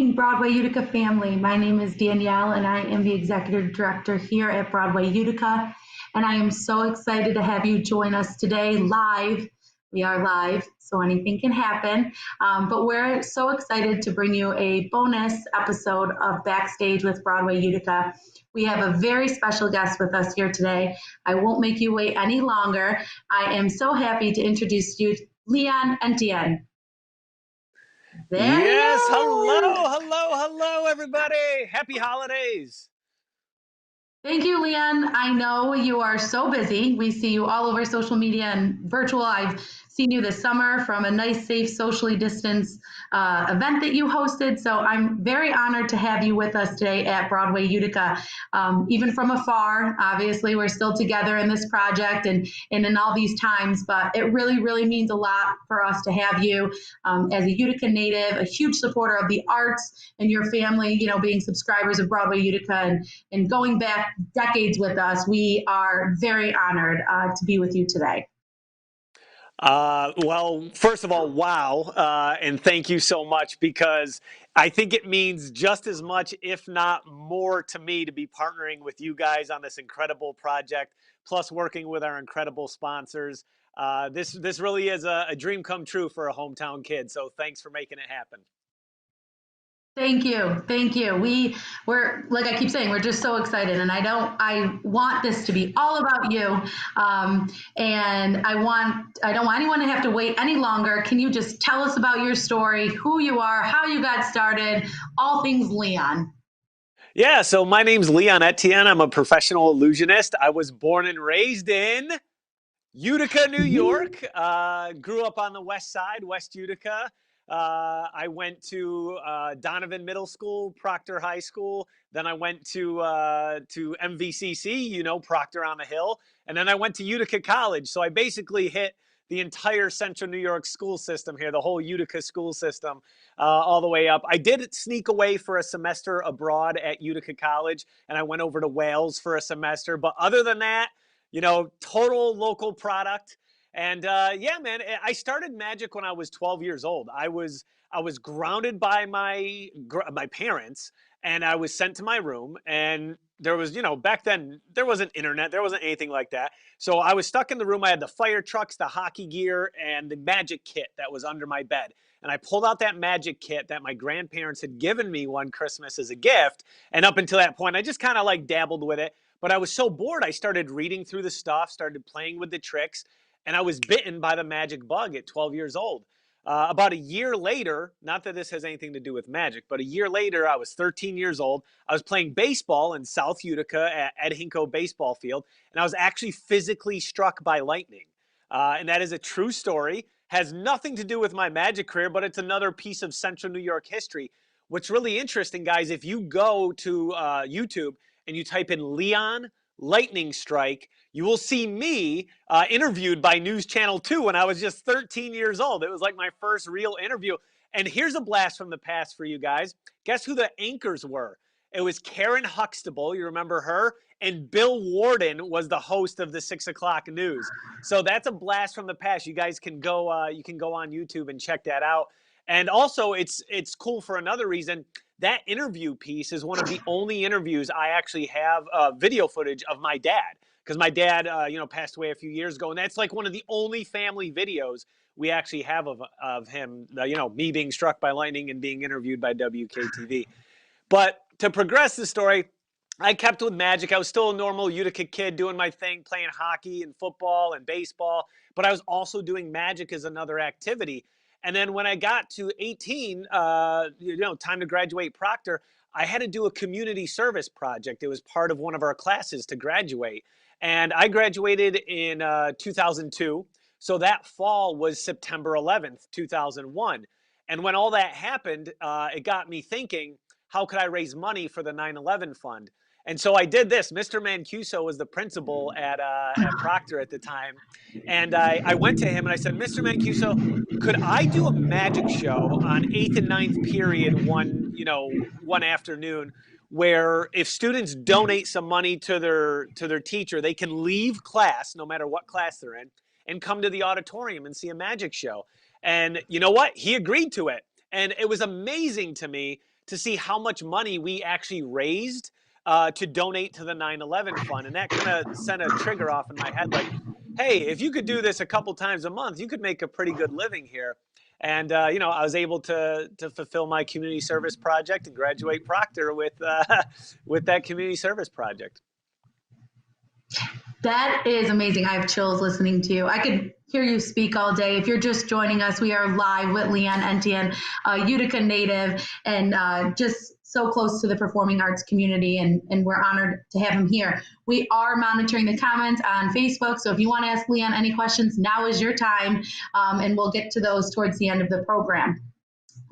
evening, Broadway Utica family. My name is Danielle, and I am the Executive Director here at Broadway Utica. And I am so excited to have you join us today live. We are live, so anything can happen. But we're so excited to bring you a bonus episode of Backstage with Broadway Utica. We have a very special guest with us here today. I won't make you wait any longer. I am so happy to introduce you to Leon Etienne. Yes, hello, everybody. Happy holidays. Thank you, Leon. I know you are so busy. We see you all over social media and virtual. I've seen you this summer from a nice, safe, socially distanced event that you hosted. So I'm very honored to have you with us today at Broadway Utica. Even from afar, obviously, we're still together in this project and in all these times, but it really, really means a lot for us to have you as a Utica native, a huge supporter of the arts, and your family, you know, being subscribers of Broadway Utica and going back decades with us. We are very honored to be with you today. Well, first of all, wow. And thank you so much, because I think it means just as much, if not more, to me to be partnering with you guys on this incredible project, plus working with our incredible sponsors. This really is a dream come true for a hometown kid. So thanks for making it happen. Thank you. Thank you. We're, like I keep saying, we're just so excited, and I want this to be all about you. And I don't want anyone to have to wait any longer. Can you just tell us about your story, who you are, how you got started, all things Leon? Yeah, so my name's Leon Etienne. I'm a professional illusionist. I was born and raised in Utica, New York. Grew up on the west side, West Utica. I went to Donovan Middle School, Proctor High School. Then I went to MVCC, you know, Proctor on the Hill. And then I went to Utica College. So I basically hit the entire Central New York school system here, the whole Utica school system, all the way up. I did sneak away for a semester abroad at Utica College, and I went over to Wales for a semester. But other than that, you know, total local product. And yeah, man, I started magic when I was 12 years old. I was grounded by my parents, and I was sent to my room. And there was, you know, back then there wasn't internet, there wasn't anything like that. So I was stuck in the room. I had the fire trucks, the hockey gear, and the magic kit that was under my bed. And I pulled out that magic kit that my grandparents had given me one Christmas as a gift. And up until that point, I just kind of like dabbled with it. But I was so bored, I started reading through the stuff, started playing with the tricks, and I was bitten by the magic bug at 12 years old. About a year later, not that this has anything to do with magic, but a year later, I was 13 years old. I was playing baseball in South Utica at Ed Hinko Baseball Field, and I was actually physically struck by lightning. And that is a true story. Has nothing to do with my magic career, but it's another piece of Central New York history. What's really interesting, guys, if you go to YouTube and you type in Leon lightning strike, you will see me interviewed by News Channel 2 when I was just 13 years old. It was like my first real interview. And here's a blast from the past for you guys. Guess who the anchors were? It was Karen Huxtable. You remember her? And Bill Warden was the host of the 6 o'clock news. So that's a blast from the past. You guys can go on YouTube and check that out. And also, it's cool for another reason. That interview piece is one of the only interviews I actually have video footage of my dad, because my dad, passed away a few years ago, and that's like one of the only family videos we actually have of him. Me being struck by lightning and being interviewed by WKTV. But to progress the story, I kept with magic. I was still a normal Utica kid doing my thing, playing hockey and football and baseball, but I was also doing magic as another activity. And then when I got to 18, time to graduate Proctor, I had to do a community service project. It was part of one of our classes to graduate. And I graduated in 2002. So that fall was September 11th, 2001. And when all that happened, it got me thinking, how could I raise money for the 9/11 fund? And so I did this. Mr. Mancuso was the principal at Proctor at the time. And I went to him and I said, Mr. Mancuso, could I do a magic show on 8th and 9th period one afternoon, where if students donate some money to their teacher, they can leave class, no matter what class they're in, and come to the auditorium and see a magic show? And you know what? He agreed to it. And it was amazing to me to see how much money we actually raised to donate to the 9/11 fund. And that kind of sent a trigger off in my head, like, hey, if you could do this a couple times a month, you could make a pretty good living here. And I was able to fulfill my community service project and graduate Proctor with with that community service project. That is amazing. I have chills listening to you. I could hear you speak all day. If you're just joining us, we are live with Leon Etienne, a Utica native, and just so close to the performing arts community, and we're honored to have him here. We are monitoring the comments on Facebook, so if you want to ask Leon any questions, now is your time, and we'll get to those towards the end of the program.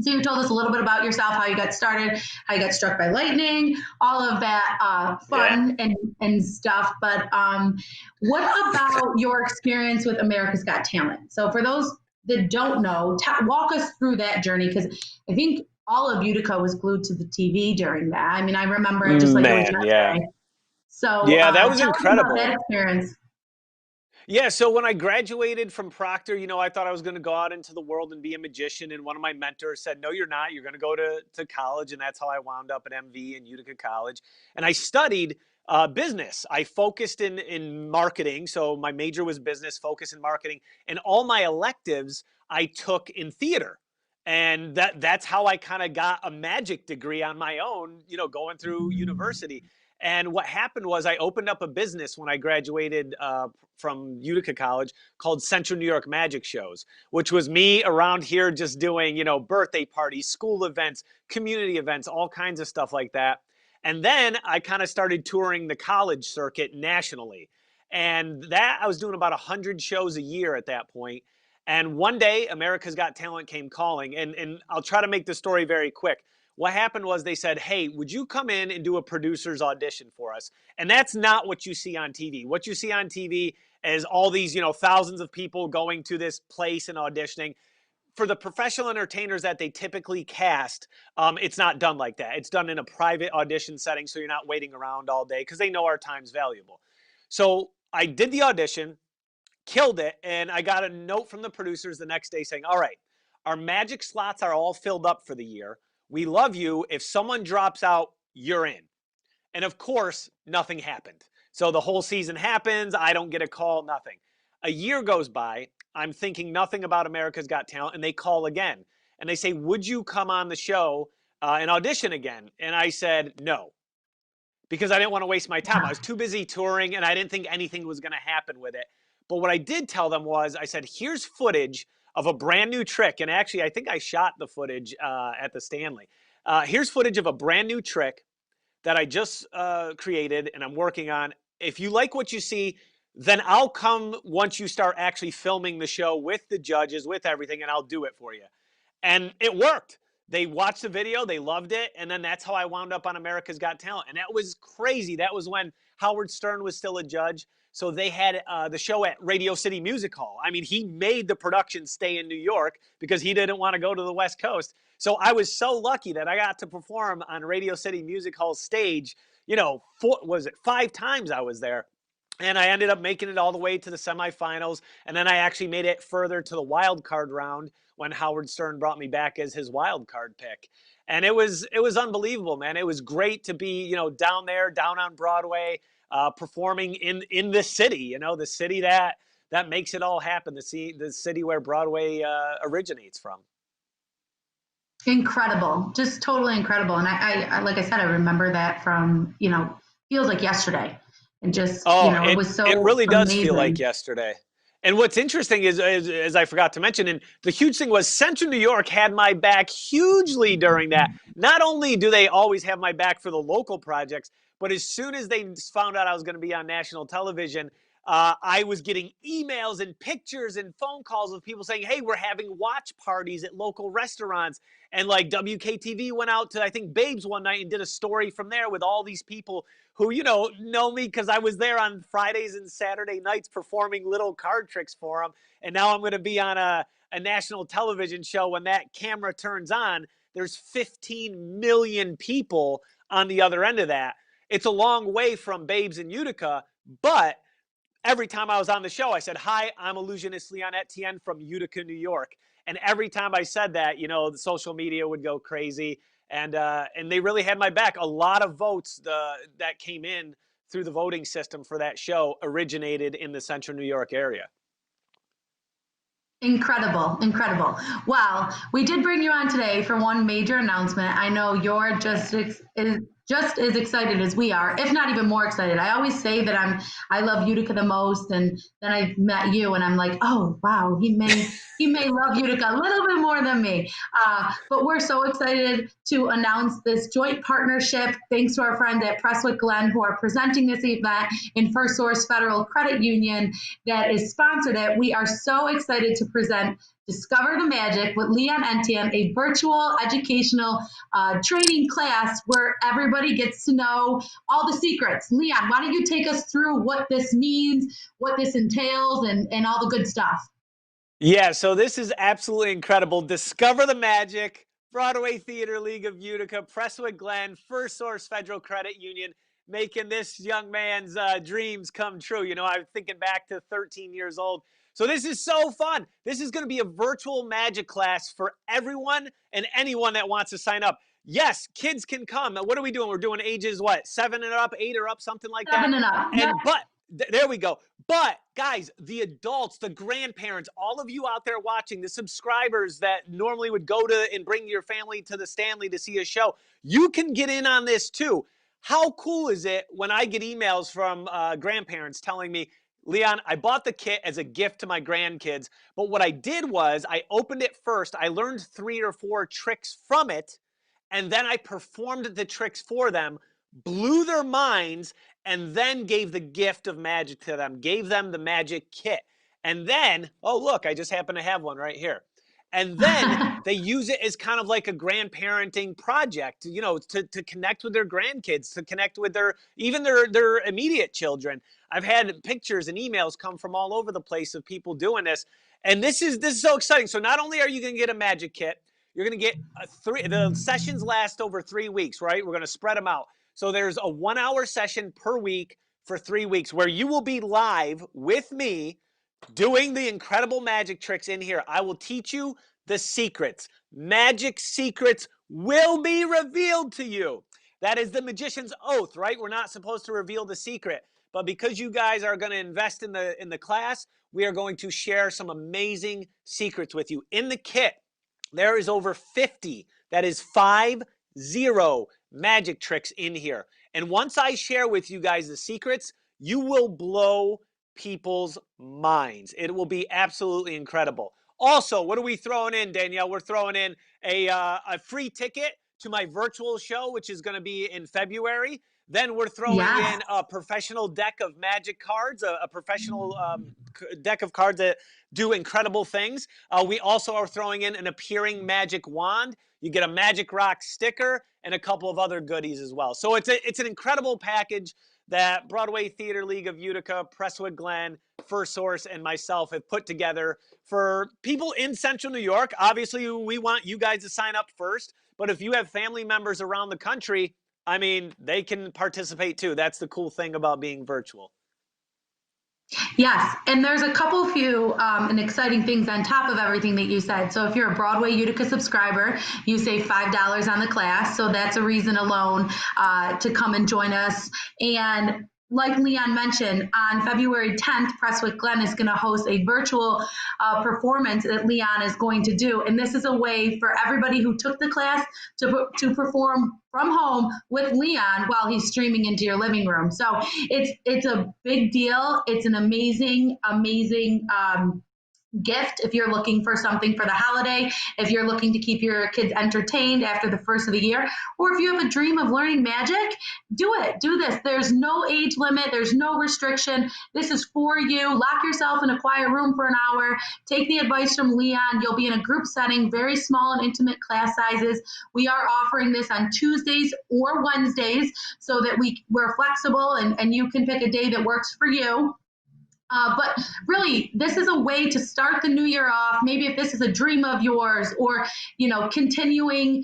So you told us a little bit about yourself, how you got started, how you got struck by lightning, all of that fun and stuff. But what about your experience with America's Got Talent? So for those that don't know, walk us through that journey, because I think all of Utica was glued to the TV during that. I mean, I remember it just like it was yesterday. Yeah. So yeah, that was incredible. Tell us about that experience. Yeah, so when I graduated from Proctor, I thought I was going to go out into the world and be a magician. And one of my mentors said, no, you're not. You're going to go to college. And that's how I wound up at MV and Utica College. And I studied business. I focused in marketing. So my major was business, focus in marketing. And all my electives I took in theater. And that's how I kind of got a magic degree on my own, going through university. And what happened was I opened up a business when I graduated from Utica College called Central New York Magic Shows, which was me around here just doing, birthday parties, school events, community events, all kinds of stuff like that. And then I kind of started touring the college circuit nationally. And that I was doing about 100 shows a year at that point. And one day, America's Got Talent came calling. And I'll try to make the story very quick. What happened was they said, hey, would you come in and do a producer's audition for us? And that's not what you see on TV. What you see on TV is all these, thousands of people going to this place and auditioning. For the professional entertainers that they typically cast, it's not done like that. It's done in a private audition setting, so you're not waiting around all day because they know our time's valuable. So I did the audition, killed it, and I got a note from the producers the next day saying, all right, our magic slots are all filled up for the year. We love you. If someone drops out, you're in. And of course, nothing happened. So the whole season happens. I don't get a call, nothing. A year goes by. I'm thinking nothing about America's Got Talent. And they call again. And they say, would you come on the show and audition again? And I said, no, because I didn't want to waste my time. I was too busy touring and I didn't think anything was going to happen with it. But what I did tell them was, I said, here's footage of a brand new trick. And actually, I think I shot the footage at the Stanley. Here's footage of a brand new trick that I just created and I'm working on. If you like what you see, then I'll come once you start actually filming the show with the judges, with everything, and I'll do it for you. And it worked. They watched the video, they loved it, and then that's how I wound up on America's Got Talent. And that was crazy. That was when Howard Stern was still a judge. So they had the show at Radio City Music Hall. I mean, he made the production stay in New York because he didn't want to go to the West Coast. So I was so lucky that I got to perform on Radio City Music Hall's stage, 5 times I was there. And I ended up making it all the way to the semifinals. And then I actually made it further to the wild card round when Howard Stern brought me back as his wild card pick. And it was unbelievable, man. It was great to be, down there, down on Broadway, performing in this city, the city that makes it all happen, the city where Broadway originates from. Incredible, just totally incredible. And I like I said, I remember that from, feels like yesterday. And just, it was so it really does amazing. Feel like yesterday. And what's interesting is, as I forgot to mention, and the huge thing was Central New York had my back hugely during that. Not only do they always have my back for the local projects, but as soon as they found out I was going to be on national television, I was getting emails and pictures and phone calls of people saying, hey, we're having watch parties at local restaurants. And like WKTV went out to, I think, Babes one night and did a story from there with all these people who, know me because I was there on Fridays and Saturday nights performing little card tricks for them. And now I'm going to be on a national television show. When that camera turns on, there's 15 million people on the other end of that. It's a long way from Babes in Utica, but every time I was on the show, I said, hi, I'm Illusionist Leon Etienne from Utica, New York. And every time I said that, the social media would go crazy. and they really had my back. A lot of votes that came in through the voting system for that show originated in the Central New York area. Incredible, incredible. Well, we did bring you on today for one major announcement. I know you're just as excited as we are, if not even more excited. I always say that I love Utica the most, and then I met you, and I'm like, oh wow, he may love Utica a little bit more than me. But we're so excited to announce this joint partnership, thanks to our friends at Presswick Glenn, who are presenting this event in First Source Federal Credit Union that is sponsored it. We are so excited to present Discover the Magic with Leon Etienne, a virtual educational training class where everybody gets to know all the secrets. Leon, why don't you take us through what this means, what this entails, and all the good stuff? Yeah, so this is absolutely incredible. Discover the Magic, Broadway Theater League of Utica, Presswick Glenn, First Source Federal Credit Union, making this young man's dreams come true. You know, I'm thinking back to 13 years old. So this is so fun. This is going to be a virtual magic class for everyone and anyone that wants to sign up. Yes, kids can come. What are we doing? We're doing ages, what, 7 and up, 8 or up, something like that? 7 and up. And but there we go. But guys, the adults, the grandparents, all of you out there watching, the subscribers that normally would go to and bring your family to the Stanley to see a show, you can get in on this too. How cool is it when I get emails from grandparents telling me, Leon, I bought the kit as a gift to my grandkids, but what I did was I opened it first. I learned 3 or 4 tricks from it, and then I performed the tricks for them, blew their minds, and then gave the gift of magic to them, gave them the magic kit. And then, oh, look, I just happen to have one right here. And then they use it as kind of like a grandparenting project, you know, to connect with their grandkids, to connect with even their immediate children. I've had pictures and emails come from all over the place of people doing this. And this is so exciting. So not only are you going to get a magic kit, you're going to get the sessions last over 3 weeks, right? We're going to spread them out. So there's a 1-hour session per week for 3 weeks where you will be live with me doing the incredible magic tricks in here. I will teach you the secrets. Magic secrets will be revealed to you. That is the magician's oath, right? We're not supposed to reveal the secret. But because you guys are going to invest in the class, we are going to share some amazing secrets with you. In the kit, there is over 50, that is 50 magic tricks in here. And once I share with you guys the secrets, you will blow people's minds. It will be absolutely incredible. Also, what are we throwing in, Danielle? We're throwing in a free ticket to my virtual show, which is going to be in February. Then we're throwing in a professional deck of magic cards, a professional deck of cards that do incredible things. We also are throwing in an appearing magic wand. You get a Magic Rock sticker and a couple of other goodies as well. So it's an incredible package that Broadway Theater League of Utica, Presswood Glen, First Source, and myself have put together for people in Central New York. Obviously, we want you guys to sign up first, but if you have family members around the country, I mean, they can participate too. That's the cool thing about being virtual. Yes, and there's a few and exciting things on top of everything that you said. So if you're a Broadway Utica subscriber, you save $5 on the class. So that's a reason alone to come and join us. And like Leon mentioned, on February 10th, Presswick Glen is going to host a virtual performance that Leon is going to do. And this is a way for everybody who took the class to perform from home with Leon while he's streaming into your living room. So it's a big deal. It's an amazing gift if you're looking for something for the holiday, if you're looking to keep your kids entertained after the first of the year, or if you have a dream of learning magic, do this. There's no age limit. There's no restriction. This is for you. Lock yourself in a quiet room for an hour. Take the advice from Leon. You'll be in a group setting, very small and intimate class sizes. We are offering this on Tuesdays or Wednesdays so that we're flexible and you can pick a day that works for you. But really, this is a way to start the new year off. Maybe if this is a dream of yours, or continuing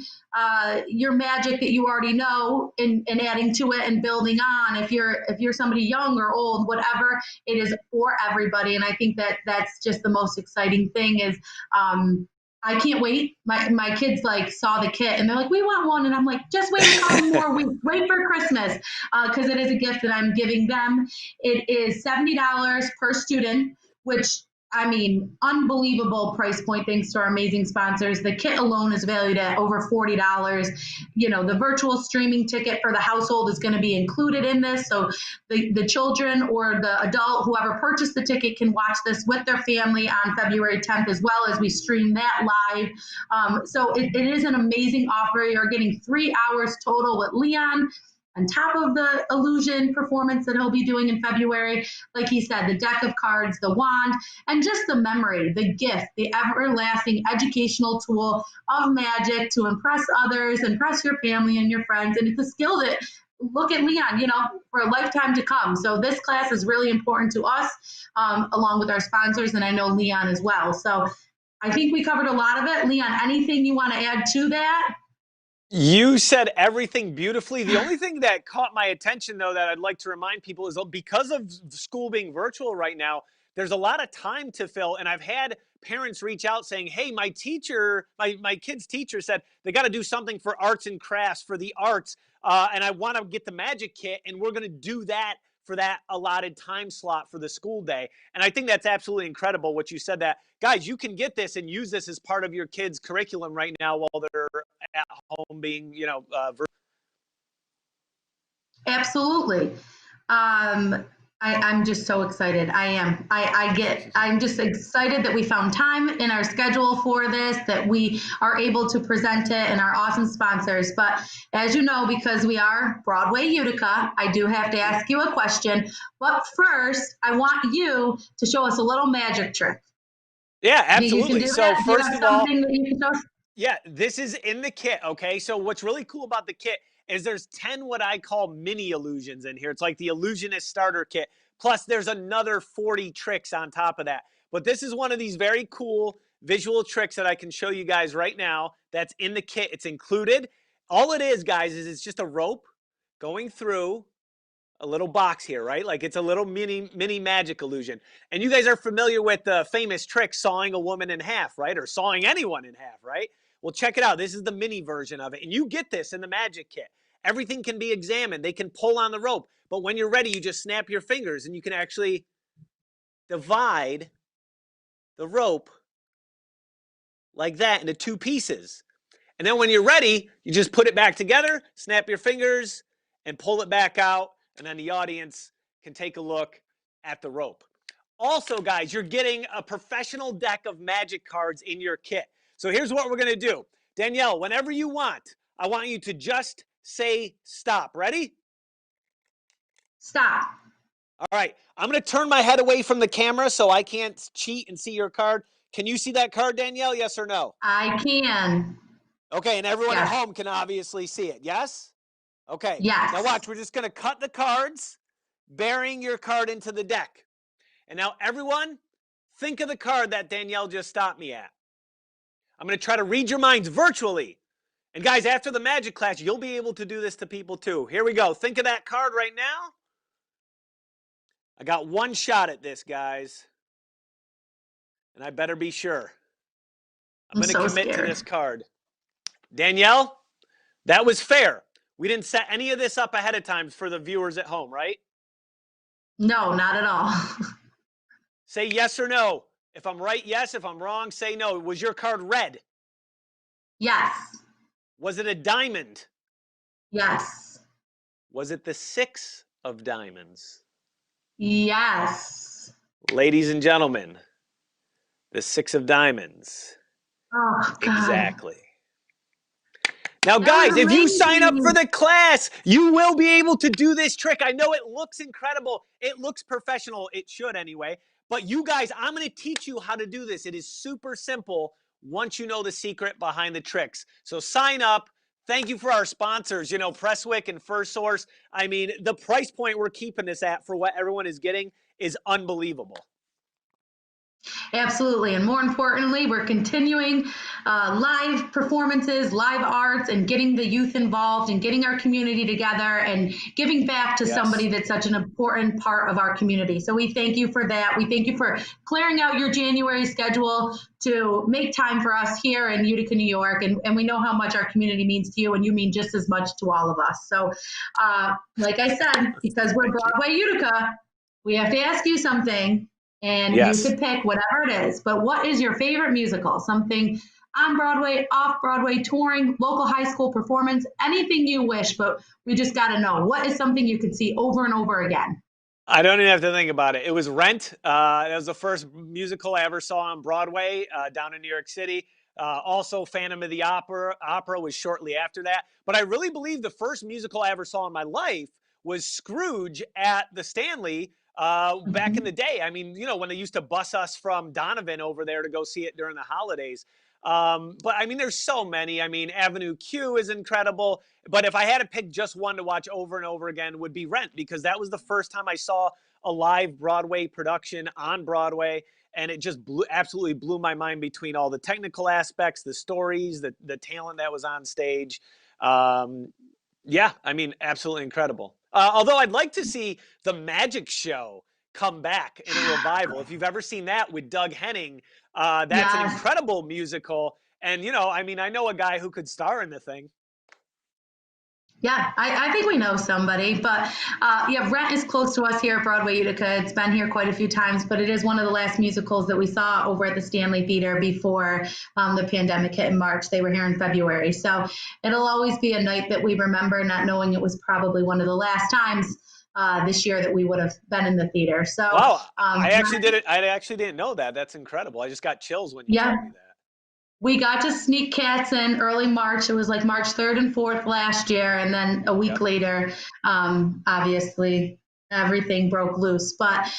your magic that you already know and adding to it and building on. If you're somebody young or old, whatever, it is for everybody. And I think that's just the most exciting thing is I can't wait. My kids like saw the kit and they're like, we want one. And I'm like, just wait a couple more weeks. Wait for Christmas because it is a gift that I'm giving them. It is $70 per student, which I mean, unbelievable price point thanks to our amazing sponsors. The kit alone is valued at over $40. The virtual streaming ticket for the household is going to be included in this. So the children or the adult, whoever purchased the ticket, can watch this with their family on February 10th, as well as we stream that live. So it is an amazing offer. You're getting 3 hours total with Leon on top of the illusion performance that he'll be doing in February. Like he said, the deck of cards, the wand, and just the memory, the gift, the everlasting educational tool of magic to impress others, impress your family and your friends. And it's a skill that, look at Leon, for a lifetime to come. So this class is really important to us, along with our sponsors, and I know Leon as well. So I think we covered a lot of it. Leon, anything you want to add to that? You said everything beautifully. The only thing that caught my attention, though, that I'd like to remind people is because of school being virtual right now, there's a lot of time to fill. And I've had parents reach out saying, hey, my teacher, my kid's teacher said they got to do something for arts and crafts, for the arts. And I want to get the magic kit, and we're going to do that for that allotted time slot for the school day. And I think that's absolutely incredible what you said, that, guys, you can get this and use this as part of your kids' curriculum right now while they're at home being, Absolutely. I'm just so excited. I am. I'm just excited that we found time in our schedule for this, that we are able to present it, and our awesome sponsors. But as you know, because we are Broadway Utica, I do have to ask you a question. But first, I want you to show us a little magic trick. Yeah, absolutely. So first of all, yeah, this is in the kit, okay? So what's really cool about the kit is there's 10 what I call mini illusions in here. It's like the Illusionist starter kit. Plus there's another 40 tricks on top of that. But this is one of these very cool visual tricks that I can show you guys right now that's in the kit. It's included. All it is, guys, is it's just a rope going through a little box here, right? Like it's a little mini magic illusion. And you guys are familiar with the famous trick sawing a woman in half, right? Or sawing anyone in half, right? Well, check it out. This is the mini version of it. And you get this in the magic kit. Everything can be examined. They can pull on the rope. But when you're ready, you just snap your fingers and you can actually divide the rope like that into 2 pieces. And then when you're ready, you just put it back together, snap your fingers, and pull it back out. And then the audience can take a look at the rope. Also, guys, you're getting a professional deck of magic cards in your kit. So here's what we're going to do. Danielle, whenever you want, I want you to just say stop. Ready? Stop. All right. I'm going to turn my head away from the camera so I can't cheat and see your card. Can you see that card, Danielle? Yes or no? I can. Okay, and everyone at home can obviously see it. Yes? Okay. Yes. Now watch, we're just going to cut the cards, burying your card into the deck. And now everyone, think of the card that Danielle just stopped me at. I'm going to try to read your minds virtually. And guys, after the magic class, you'll be able to do this to people too. Here we go. Think of that card right now. I got one shot at this, guys. And I better be sure. I'm going to commit to this card. Danielle, that was fair. We didn't set any of this up ahead of time for the viewers at home, right? No, not at all. Say yes or no. If I'm right, yes. If I'm wrong, say no. Was your card red? Yes. Was it a diamond? Yes. Was it the 6 of diamonds? Yes. Ladies and gentlemen, the 6 of diamonds. Oh, God. Exactly. Now, guys, if you sign up for the class, you will be able to do this trick. I know it looks incredible. It looks professional. It should anyway. But you guys, I'm going to teach you how to do this. It is super simple once you know the secret behind the tricks. So sign up. Thank you for our sponsors, Presswick and First Source. I mean, the price point we're keeping this at for what everyone is getting is unbelievable. Absolutely. And more importantly, we're continuing live performances, live arts, and getting the youth involved and getting our community together and giving back to somebody that's such an important part of our community. So we thank you for that. We thank you for clearing out your January schedule to make time for us here in Utica, New York. And we know how much our community means to you, and you mean just as much to all of us. So like I said, because we're Broadway Utica, we have to ask you something, and you could pick whatever it is. But what is your favorite musical? Something on Broadway, off Broadway, touring, local high school performance, anything you wish, but we just got to know. What is something you could see over and over again? I don't even have to think about it. It was Rent. That was the first musical I ever saw on Broadway down in New York City. Also, Phantom of the Opera was shortly after that. But I really believe the first musical I ever saw in my life was Scrooge at the Stanley back in the day. I mean, when they used to bus us from Donovan over there to go see it during the holidays. But I mean, there's so many. I mean, Avenue Q is incredible. But if I had to pick just one to watch over and over again, would be Rent, because that was the first time I saw a live Broadway production on Broadway. And it just absolutely blew my mind between all the technical aspects, the stories, the talent that was on stage. Yeah, I mean, absolutely incredible. Although I'd like to see the Magic Show come back in a revival. If you've ever seen that with Doug Henning, that's an incredible musical. And, I mean, I know a guy who could star in the thing. Yeah, I think we know somebody, but Rent is close to us here at Broadway Utica. It's been here quite a few times, but it is one of the last musicals that we saw over at the Stanley Theater before the pandemic hit in March. They were here in February. So it'll always be a night that we remember, not knowing it was probably one of the last times this year that we would have been in the theater. So wow, I actually didn't know that. That's incredible. I just got chills when you told me that. We got to sneak cats in early March. It was like March 3rd and 4th last year. And then a week later, obviously, everything broke loose. But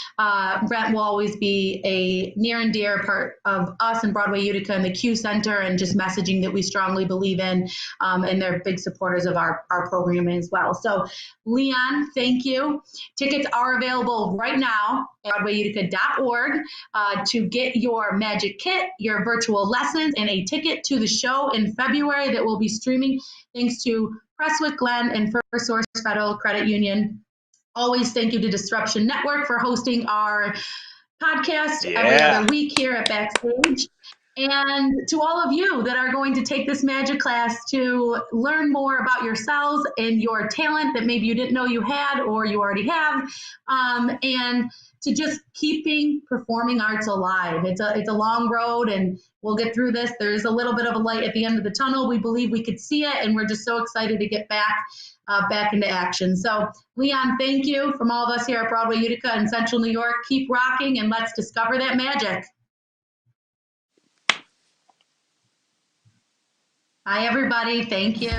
Rent will always be a near and dear part of us in Broadway Utica and the Q Center, and just messaging that we strongly believe in. And they're big supporters of our programming as well. So, Leon, thank you. Tickets are available right now at BroadwayUtica.org to get your magic kit, your virtual lessons, and a ticket to the show in February that will be streaming thanks to Presswick Glenn and First Source Federal Credit Union. Always thank you to Disruption Network for hosting our podcast every other week here at Backstage. And to all of you that are going to take this magic class to learn more about yourselves and your talent that maybe you didn't know you had or you already have, and to just keeping performing arts alive. It's a long road, and we'll get through this. There is a little bit of a light at the end of the tunnel. We believe we could see it, and we're just so excited to get back into action. So, Leon, thank you from all of us here at Broadway Utica in Central New York. Keep rocking, and let's discover that magic. Bye, everybody. Thank you.